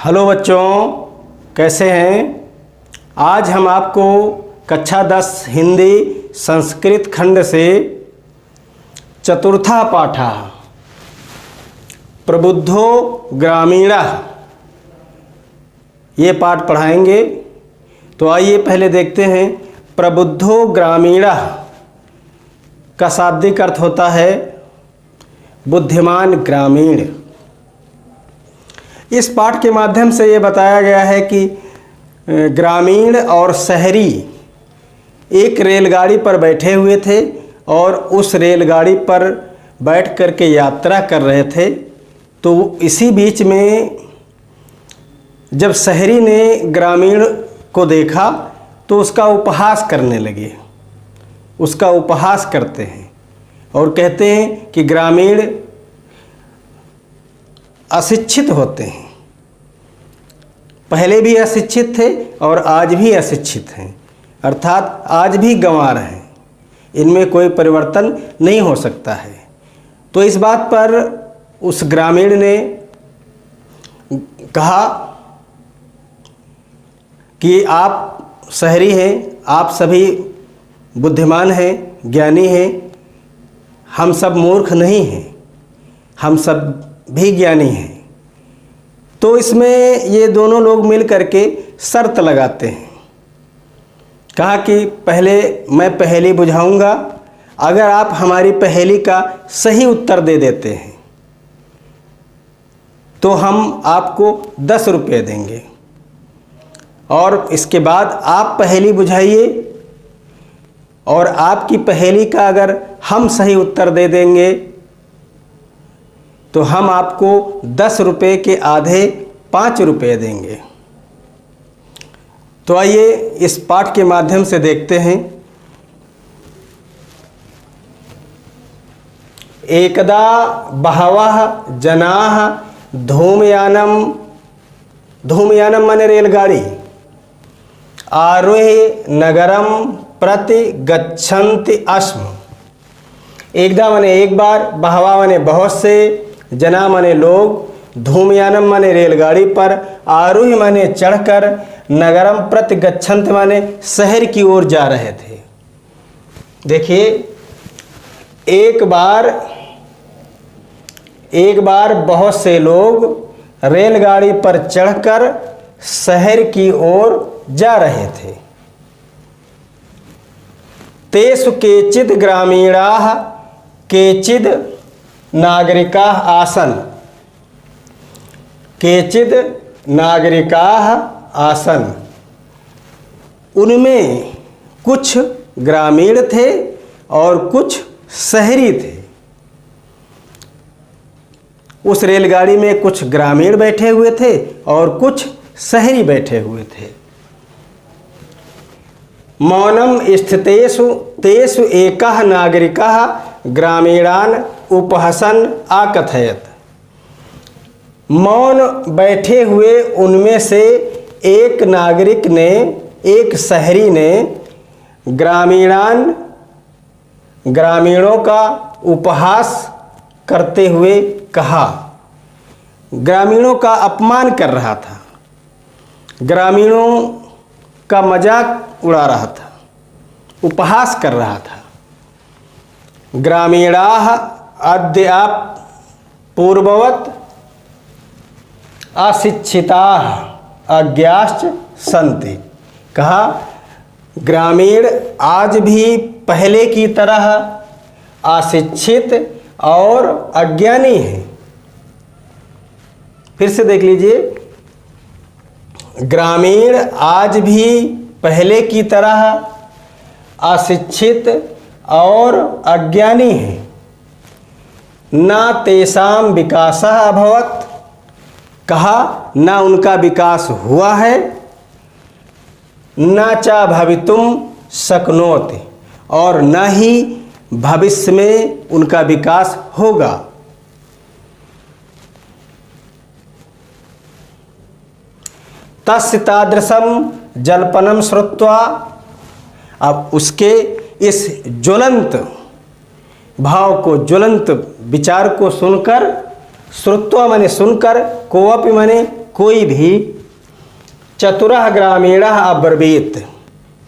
Hello बच्चों, कैसे हैं। आज हम आपको कक्षा 10 हिंदी संस्कृत खंड से चतुर्था पाठः प्रबुद्धो ग्रामीणः ये पाठ पढ़ाएंगे। तो आइए पहले देखते हैं। प्रबुद्धो ग्रामीणः का शाब्दिक अर्थ होता है बुद्धिमान ग्रामीण। इस पाठ के माध्यम से ये बताया गया है कि ग्रामीण और शहरी एक रेलगाड़ी पर बैठे हुए थे और उस रेलगाड़ी पर बैठ कर के यात्रा कर रहे थे। तो इसी बीच में जब शहरी ने ग्रामीण को देखा तो उसका उपहास करने लगे। उसका उपहास करते हैं और कहते हैं कि ग्रामीण अशिक्षित होते हैं। पहले भी अशिक्षित थे और आज भी अशिक्षित हैं, अर्थात आज भी गंवार हैं। इनमें कोई परिवर्तन नहीं हो सकता है। तो इस बात पर उस ग्रामीण ने कहा कि आप शहरी हैं, आप सभी बुद्धिमान हैं, ज्ञानी हैं, हम सब मूर्ख नहीं हैं, हम सब भी ज्ञानी हैं। तो इसमें ये दोनों लोग मिल करके शर्त लगाते हैं। कहा कि पहले मैं पहेली बुझाऊंगा, अगर आप हमारी पहेली का सही उत्तर दे देते हैं तो हम आपको 10 रुपये देंगे, और इसके बाद आप पहेली बुझाइए और आपकी पहेली का अगर हम सही उत्तर दे देंगे तो हम आपको 10 रुपये के आधे 5 रुपये देंगे। तो आइए इस पाठ के माध्यम से देखते हैं। एकदा बहवः जनाः धूमयानम माने रेलगाड़ी आरोह्य नगरम प्रति गच्छन्ति अस्म। एकदा माने एक बार, बहवा माने बहुत से, जना माने लोग, धूमयानम माने रेलगाड़ी पर, आरोही माने चढ़कर, नगरम प्रति गच्छन्ति माने शहर की ओर जा रहे थे। देखिए, एक बार बहुत से लोग रेलगाड़ी पर चढ़कर शहर की ओर जा रहे थे। तेषु केचिद् ग्रामीणाः केचिद् नागरिकाः आसन्। केचिद् नागरिकाः आसन्, उनमें कुछ ग्रामीण थे और कुछ शहरी थे। उस रेलगाड़ी में कुछ ग्रामीण बैठे हुए थे और कुछ शहरी बैठे हुए थे। मौनम स्थितेषु तेषु एकः नागरिकः ग्रामीणान् उपहसन आकथयत। मौन बैठे हुए उनमें से एक नागरिक ने, एक शहरी ने ग्रामीणों का उपहास करते हुए कहा। ग्रामीणों का अपमान कर रहा था, ग्रामीणों का मजाक उड़ा रहा था, उपहास कर रहा था। ग्रामीणाः अद्य पूर्ववत् अशिक्षिताः अज्ञाश्च सन्ति। कहा, ग्रामीण आज भी पहले की तरह अशिक्षित और अज्ञानी हैं। फिर से देख लीजिए, ग्रामीण आज भी पहले की तरह अशिक्षित और अज्ञानी हैं। ना तेषां विकासः अभवत्। कहा, ना उनका विकास हुआ है, ना च भवितुं शक्नोति, और न ही भविष्य में उनका विकास होगा। तस्य तादृशं जल्पनं श्रुत्वा। अब उसके इस ज्वलंत भाव को, ज्वलंत विचार को सुनकर, श्रुत्वा माने सुनकर, कोऽपि माने कोई भी चतुरः ग्रामीणः अब्रवीत,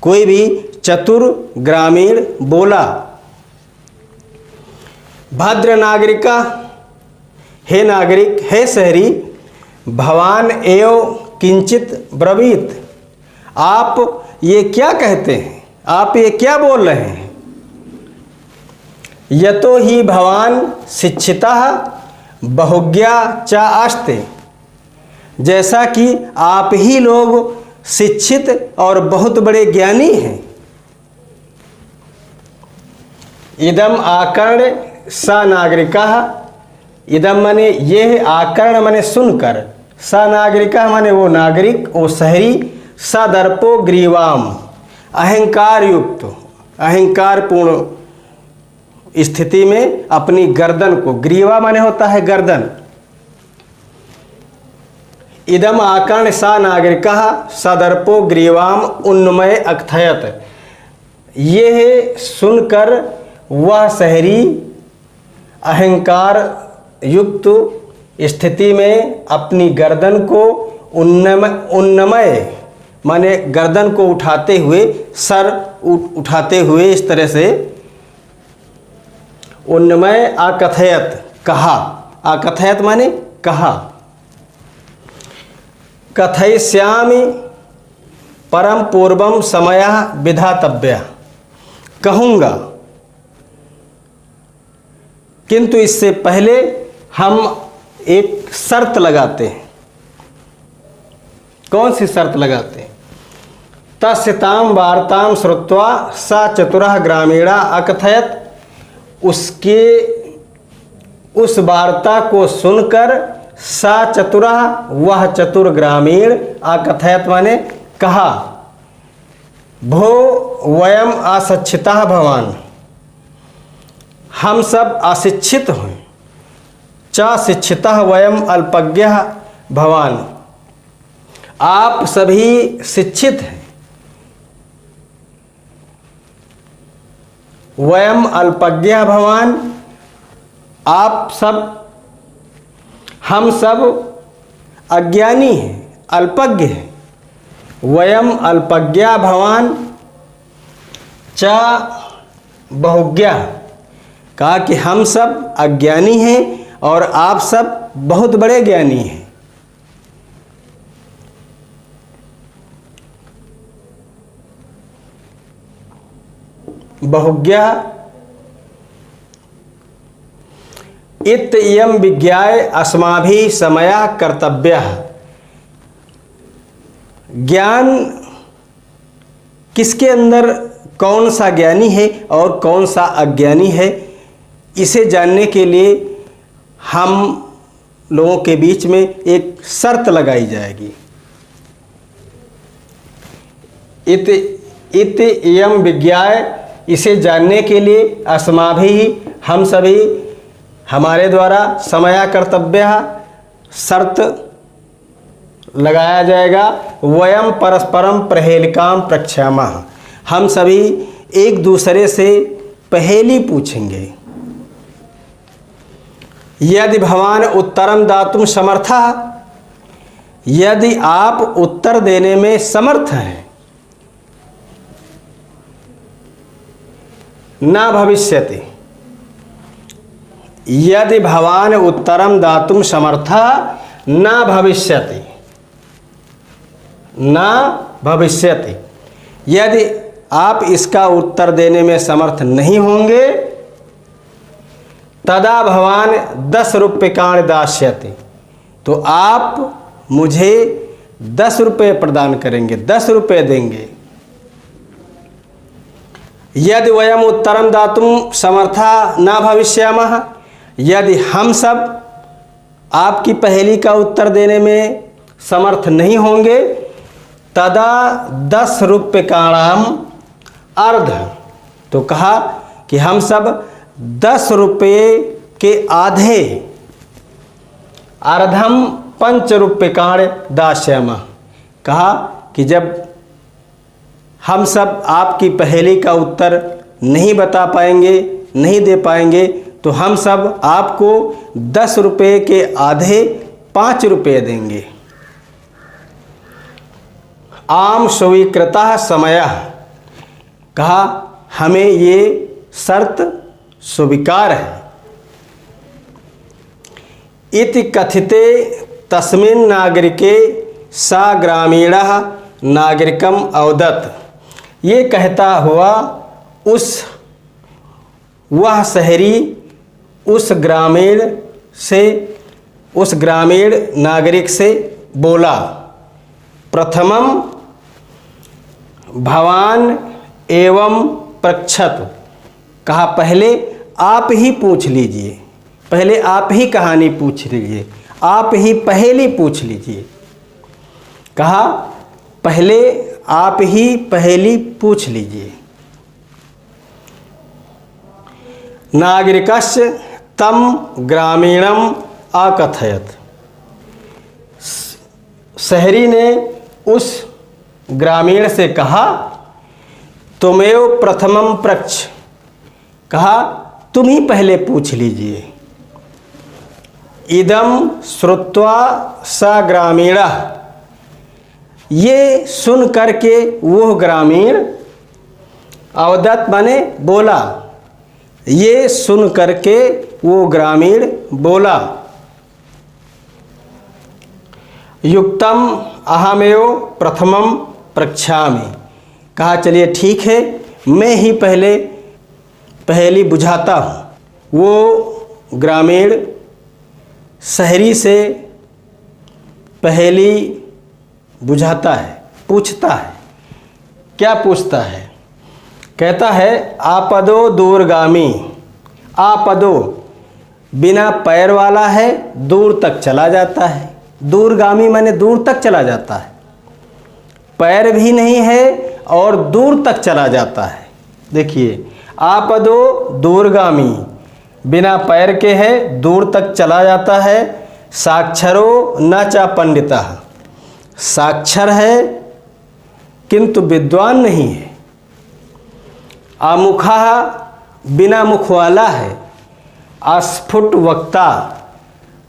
कोई भी चतुर ग्रामीण बोला। भद्र नागरिका, हे नागरिक, हे शहरी, भवान एव किंचित ब्रवीत, आप ये क्या कहते हैं, आप ये क्या बोल रहे हैं। यतो ही भवान शिक्षितः बहुज्ञा च आस्ते, जैसा कि आप ही लोग शिक्षित और बहुत बड़े ज्ञानी हैं। इदम आकर्ण स नागरिकः, इदम माने ये, आकर्ण माने सुनकर, स नागरिकः माने वो नागरिक, वो शहरी, सदर्पो ग्रीवाम, अहंकार युक्त, अहंकार पूर्ण स्थिति में अपनी गर्दन को, ग्रीवा माने होता है गर्दन। इदम आकर्ण सा नागरिकः सदर्पो ग्रीवाम उन्नमय अकथयत, ये सुनकर वह शहरी अहंकार युक्त स्थिति में अपनी गर्दन को उन्नमय माने गर्दन को उठाते हुए, सर उठाते हुए इस तरह से, उन्नमय अकथयत कहा, अकथयत माने कहा। कथयिष्यामि परम पूर्वम समयः विधातव्यः, कहूँगा किंतु इससे पहले हम एक शर्त लगाते हैं। कौन सी शर्त लगाते हैं। तस्यताम वार्ताम श्रुत्वा स चतुरः ग्रामीणा अकथयत, उसके उस वार्ता को सुनकर स चतुरः वह चतुर ग्रामीण अकथयत माने कहा, भो वयम अशिक्षितः भवान, हम सब अशिक्षित हैं, च शिक्षितः वयम अल्पज्ञः भवान, आप सभी शिक्षित हैं, वयम अल्पज्ञः भवान, आप सब, हम सब अज्ञानी हैं, अल्पज्ञ हैं। वयम अल्पज्ञा भवान च बहुज्ञा, कहा कि हम सब अज्ञानी हैं और आप सब बहुत बड़े ज्ञानी हैं। बहुज्ञा इत्ययं विज्ञाय अस्माभिः समयः कर्तव्यः, ज्ञान किसके अंदर कौन सा ज्ञानी है और कौन सा अज्ञानी है, इसे जानने के लिए हम लोगों के बीच में एक शर्त लगाई जाएगी। इत्ययं विज्ञाय, इसे जानने के लिए अस्माभिः हम सभी, हमारे द्वारा समया कर्तव्य, शर्त लगाया जाएगा। वयम परस्परम प्रहेलिकाम प्रक्षामः, हम सभी एक दूसरे से पहेली पूछेंगे। यदि भवान उत्तरम दातुम समर्थः, यदि आप उत्तर देने में समर्थ हैं, न भविष्यति, यदि भवान उत्तरम दातुम समर्थः न भविष्यति, न भविष्यति, यदि आप इसका उत्तर देने में समर्थ नहीं होंगे, तदा भवान 10 रूप्यकाणि दास्यति, तो आप मुझे 10 रुपये प्रदान करेंगे, 10 रुपये देंगे। यदि वयम उत्तरम दातुम समर्था न भविष्यामः, यदि हम सब आपकी पहेली का उत्तर देने में समर्थ नहीं होंगे, तदा 10 रूप्यकाणाम अर्ध, तो कहा कि हम सब 10 रुपये के आधे, अर्धम 5 रूप्यकाणि दास्यामः, कहा कि जब हम सब आपकी पहेली का उत्तर नहीं बता पाएंगे, नहीं दे पाएंगे, तो हम सब आपको 10 रुपये के आधे 5 रुपये देंगे। आम स्वीकृतः समयः, कहा हमें ये शर्त स्वीकार है। इति कथिते तस्मिन् नागरिके सा ग्रामीणः नागरिकम अवदत्, ये कहता हुआ वह शहरी उस ग्रामीण नागरिक से बोला, प्रथमम भवान एवं पृच्छतु, कहा पहले आप ही पूछ लीजिए, पहले आप ही कहानी पूछ लीजिए, आप ही पहेली पूछ लीजिए। कहा पहले आप ही पहेली पूछ लीजिए। नागरिकस्य तम ग्रामीणम अकथयत, शहरी ने उस ग्रामीण से कहा, तुमेव प्रथमम पृच्छ, कहा तुम ही पहले पूछ लीजिए। इदम श्रुत्वा स ग्रामीणः, ये सुन करके वो ग्रामीण अवदत् माने बोला, ये सुन करके वो ग्रामीण बोला, युक्तम अहमेव प्रथमम पृच्छामि, कहा चलिए ठीक है मैं ही पहले पहेली बुझाता हूँ। वो ग्रामीण शहरी से पहेली बुझाता है, पूछता है। क्या पूछता है? कहता है आपदो दूरगामी, आपदो बिना पैर वाला है, दूर तक चला जाता है। दूरगामी माने दूर तक चला जाता है, पैर भी नहीं है और दूर तक चला जाता है। देखिए आपदो दूरगामी, बिना पैर के है, दूर तक चला जाता है। साक्षरो न च पंडितः, साक्षर है किंतु विद्वान नहीं है। अमुखः, बिना मुख वाला है। अस्फुट वक्ता,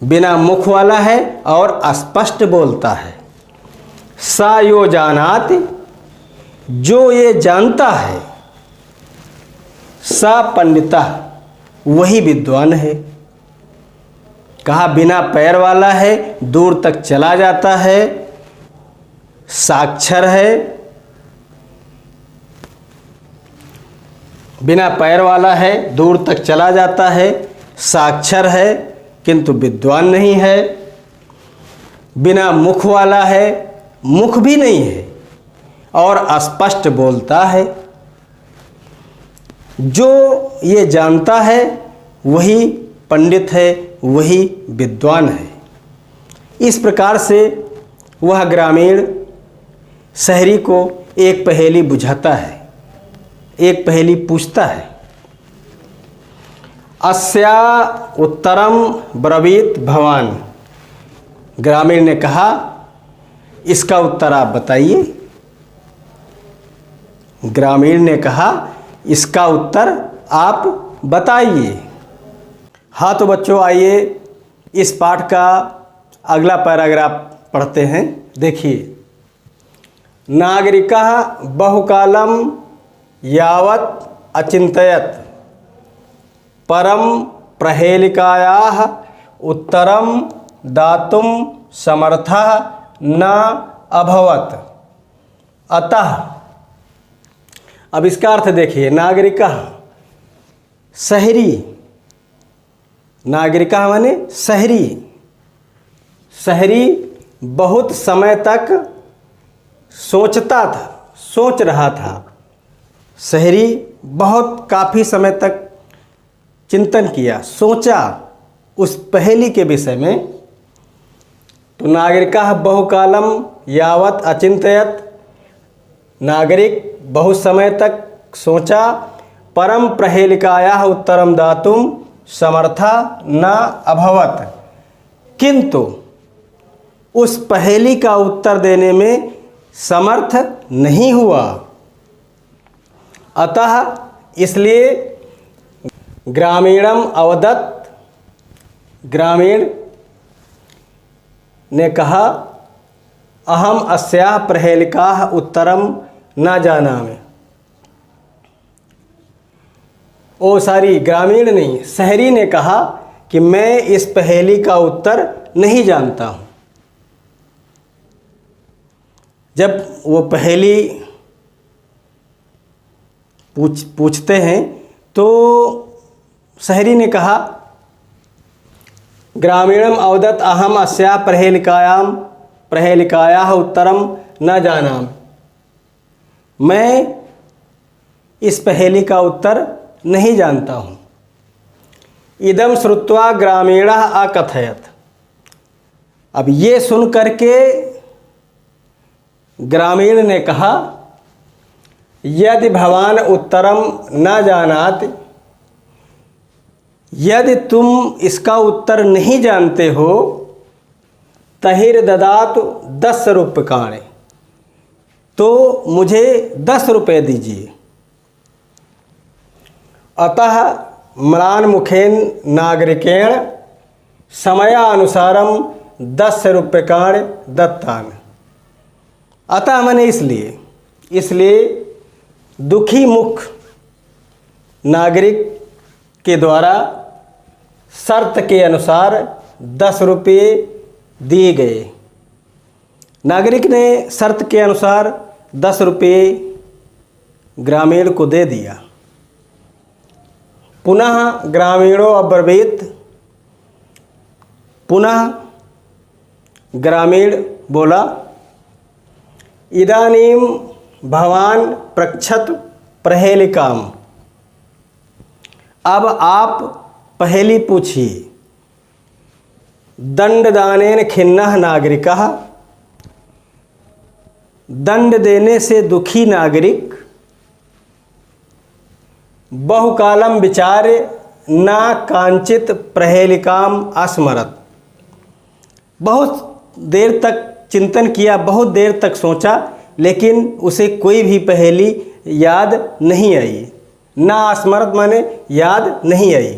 बिना मुख वाला है और अस्पष्ट बोलता है। सा यो जानाति, जो ये जानता है। सा पंडितः, वही विद्वान है। कहा बिना पैर वाला है, दूर तक चला जाता है, साक्षर है। बिना पैर वाला है, दूर तक चला जाता है, साक्षर है किंतु विद्वान नहीं है। बिना मुख वाला है, मुख भी नहीं है और अस्पष्ट बोलता है। जो ये जानता है वही पंडित है, वही विद्वान है। इस प्रकार से वह ग्रामीण शहरी को एक पहेली बुझाता है, एक पहेली पूछता है। अस्या उत्तरम ब्रवीत भवान, ग्रामीण ने कहा इसका उत्तर आप बताइए। ग्रामीण ने कहा इसका उत्तर आप बताइए। हाँ तो बच्चों आइए इस पाठ का अगला पैराग्राफ पढ़ते हैं। देखिए, नागरिकः बहुकालं यावत् अचिन्तयत् परम प्रहेलिकायाः उत्तरं दातुं समर्थः न अभवत्। अतः, अब इसका अर्थ देखिए, नागरिकः शहरी, नागरिकः माने शहरी, शहरी बहुत समय तक सोचता था, सोच रहा था। शहरी बहुत काफ़ी समय तक चिंतन किया, सोचा उस पहेली के विषय में। तो नागरिकः बहुकालम यावत् अचिंतयत्, नागरिक बहुत समय तक सोचा। परम प्रहेलिकायाः उत्तरम दातुं समर्था न अभवत्, किंतु उस पहेली का उत्तर देने में समर्थ नहीं हुआ। अतः इसलिए ग्रामीणम अवदत्, ग्रामीण ने कहा अहम अस्याः प्रहेलिकाः उत्तरम न जानामि। ओ सारी ग्रामीण नहीं, शहरी ने कहा कि मैं इस पहेली का उत्तर नहीं जानता हूँ। जब वो पहेली पूछते हैं तो शहरी ने कहा, ग्रामीणम अवदत् अहम अस्याः प्रहेलिकायाः उत्तरम न जानामि। मैं इस पहेली का उत्तर नहीं जानता हूँ। इदम श्रुत्वा ग्रामीणः अकथयत्। अब ये सुन करके ग्रामीण ने कहा, यदि भवान उत्तरम न जानात, यदि तुम इसका उत्तर नहीं जानते हो, तहिर ददातु 10 रूप्यकाणि, तो मुझे 10 रुपये दीजिए। अतः म्लान मुखेन नागरिकेण समयानुसारम 10 रूप्यकाणि दत्तानि। अतः मैंने इसलिए दुखी मुख नागरिक के द्वारा शर्त के अनुसार 10 रुपये दिए गए। नागरिक ने शर्त के अनुसार 10 रुपये ग्रामीण को दे दिया। पुनः ग्रामीणों अब्रवीत, पुनः ग्रामीण बोला, इदानीं भवान पृच्छत प्रहेलिकाम। अब आप पहेली पूछिए। दंडदानेन खिन्नः नागरिकः। दंड देने से दुखी नागरिक बहुकालम विचार्य न कांचित प्रहेलिकाम अस्मरत। बहुत देर तक चिंतन किया, बहुत देर तक सोचा, लेकिन उसे कोई भी पहेली याद नहीं आई। ना स्मृत माने याद नहीं आई।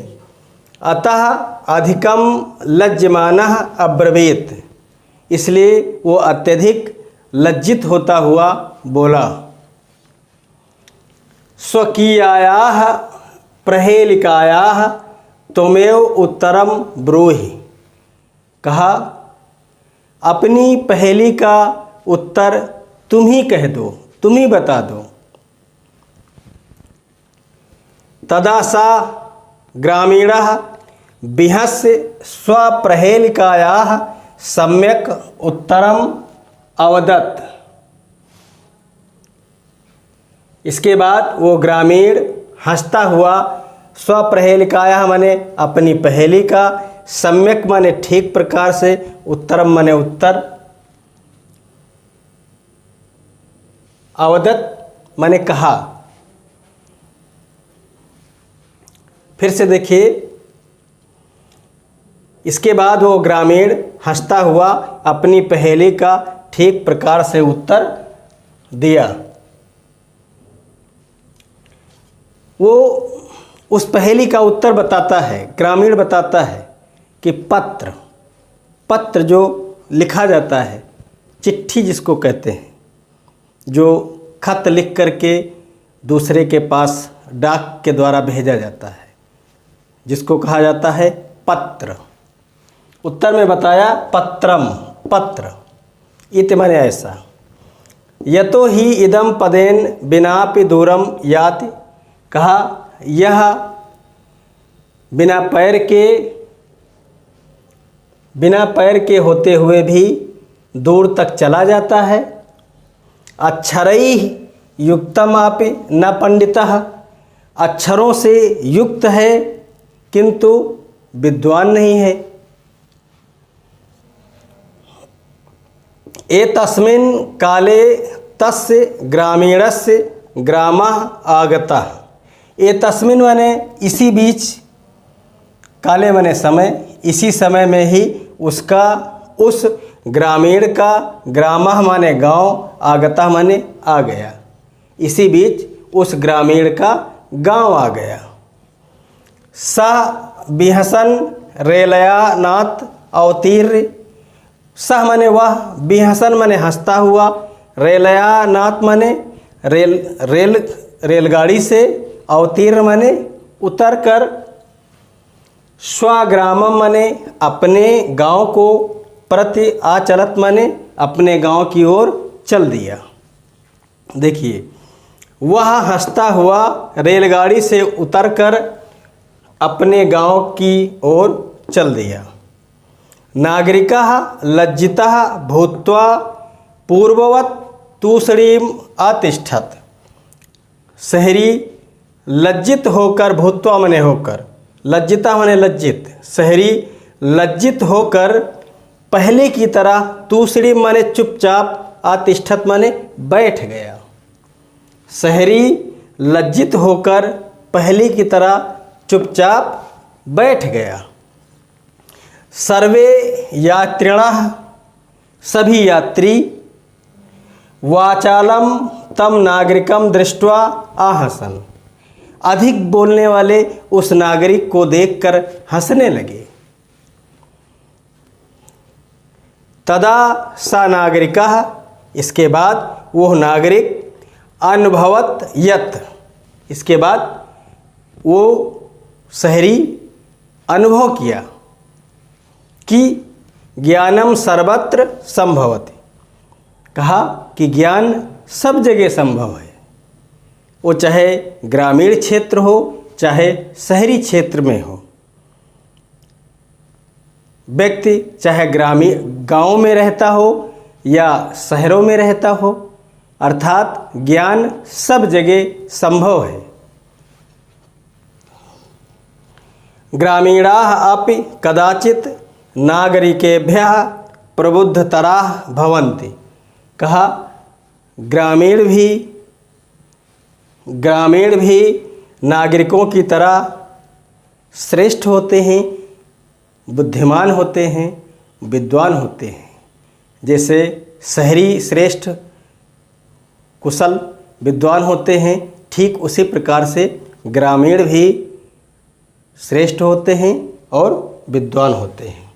अतः अधिकम लज्जमानः अब्रवीत, इसलिए वो अत्यधिक लज्जित होता हुआ बोला, स्वकीयायाः प्रहेलिकायाः त्वमेव उत्तरम ब्रूहि। कहा, अपनी पहेली का उत्तर तुम ही कह दो, तुम ही बता दो। तदा सा ग्रामीणः बिहस्य स्वप्रहेलिकायाः सम्यक उत्तरम अवदत्। इसके बाद वो ग्रामीण हंसता हुआ स्वप्रहेलिकायाः माने अपनी पहेली का, सम्यक माने ठीक प्रकार से, उत्तरम माने उत्तर, अवदत् माने कहा। फिर से देखिए, इसके बाद वो ग्रामीण हंसता हुआ अपनी पहेली का ठीक प्रकार से उत्तर दिया। वो उस पहेली का उत्तर बताता है, ग्रामीण बताता है कि पत्र जो लिखा जाता है, चिट्ठी जिसको कहते हैं, जो खत लिख करके दूसरे के पास डाक के द्वारा भेजा जाता है, जिसको कहा जाता है पत्र। उत्तर में बताया पत्रम, पत्र इति माने ऐसा। यतो ही इदम पदेन बिनापि दूरम याति। कहा, यह बिना पैर के होते हुए भी दूर तक चला जाता है। अक्षरैः युक्तमापि न पंडितः। अक्षरों से युक्त है किंतु विद्वान नहीं है। एतस्मिन् काले तस्य ग्रामीणस्य ग्रामः आगतः। एतस्मिन् माने इसी बीच, काले माने समय, इसी समय में ही उसका, उस ग्रामीण का, ग्रामः माने गांव, आगतः माने आ गया, इसी बीच उस ग्रामीण का गांव आ गया। स बिहसन रेलयानात् अवतीर्य सह माने वह, बिहसन माने हंसता हुआ, रेलयानात माने रेलगाड़ी से, अवतीर्ण माने उतर कर, स्वग्रामम माने अपने गांव को, प्रति आचलत माने अपने गांव की ओर चल दिया। देखिए, वह हंसता हुआ रेलगाड़ी से उतरकर अपने गांव की ओर चल दिया। नागरिकाः लज्जिताः भूत्वा पूर्ववत् तूष्णीम् अतिष्ठत्। शहरी लज्जित होकर, भूत्वा माने होकर, लज्जिता माने लज्जित, शहरी लज्जित होकर पहले की तरह, तूष्णीम् माने चुपचाप, अतिष्ठत माने बैठ गया। शहरी लज्जित होकर पहले की तरह चुपचाप बैठ गया। सर्वे यात्रिणः सभी यात्री, वाचालम तम नागरिकम दृष्ट्वा आहसन, अधिक बोलने वाले उस नागरिक को देखकर हंसने लगे। तदा सा नागरिकः, इसके बाद वह नागरिक, अनुभवत यत्, इसके बाद वो शहरी अनुभव किया कि ज्ञानम सर्वत्र संभवति, कहा कि ज्ञान सब जगह संभव है। वो चाहे ग्रामीण क्षेत्र हो, चाहे शहरी क्षेत्र में हो। व्यक्ति चाहे ग्रामीण गांव में रहता हो या शहरों में रहता हो, अर्थात ज्ञान सब जगह संभव है। ग्रामीणाः अपि कदाचित् नागरिकेभ्यः प्रबुद्धतराः भवन्ति, कहा ग्रामीण भी नागरिकों की तरह श्रेष्ठ होते हैं, बुद्धिमान होते हैं, विद्वान होते हैं। जैसे शहरी श्रेष्ठ कुशल विद्वान होते हैं, ठीक उसी प्रकार से ग्रामीण भी श्रेष्ठ होते हैं और विद्वान होते हैं।